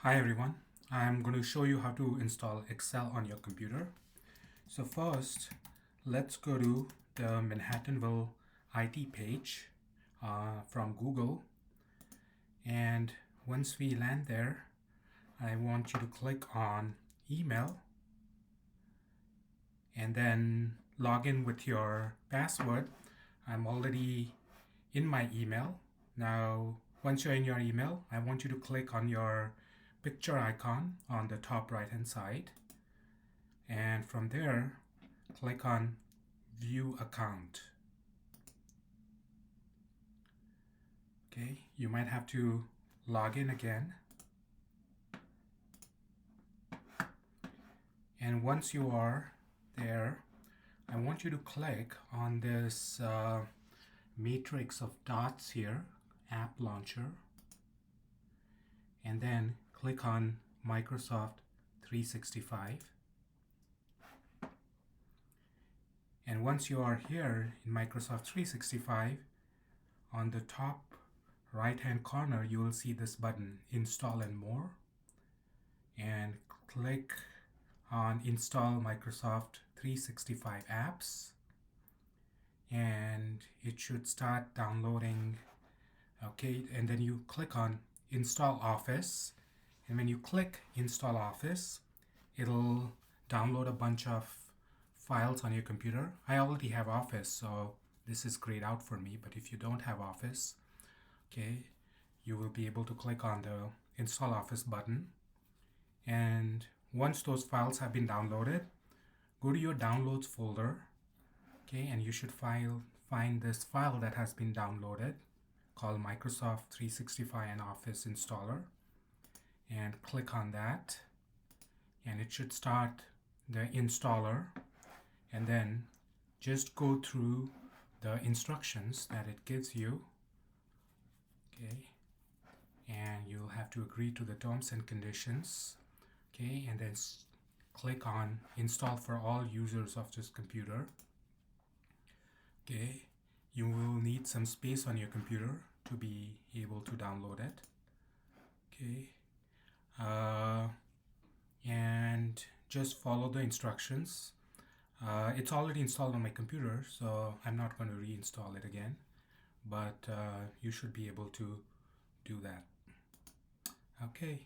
Hi everyone, I'm going to show you how to install Excel on your computer. So first, let's go to the Manhattanville IT page from Google. And once we land there, I want you to click on email and then log in with your password. I'm already in my email. Now, once you're in your email, I want you to click on your picture icon on the top right hand side, and from there click on view account. Okay, you might have to log in again, and once you are there, I want you to click on this matrix of dots here, app launcher, and then click on Microsoft 365. And once you are here in Microsoft 365, on the top right hand corner you will see this button, Install and More, and click on Install Microsoft 365 Apps, and it should start downloading. Okay, and then you click on Install Office, and when you click Install Office, it'll download a bunch of files on your computer. I already have Office, so this is grayed out for me, but if you don't have Office, okay, you will be able to click on the Install Office button, and once those files have been downloaded, go to your Downloads folder, okay, and you should find this file that has been downloaded called Microsoft 365 and Office Installer, and click on that, and it should start the installer, and then just go through the instructions that it gives you, okay, and you'll have to agree to the terms and conditions, okay, and then click on Install for all users of this computer. Okay, you will need some space on your computer to be able to download it. Okay, and just follow the instructions. It's already installed on my computer, so I'm not going to reinstall it again, but you should be able to do that. Okay,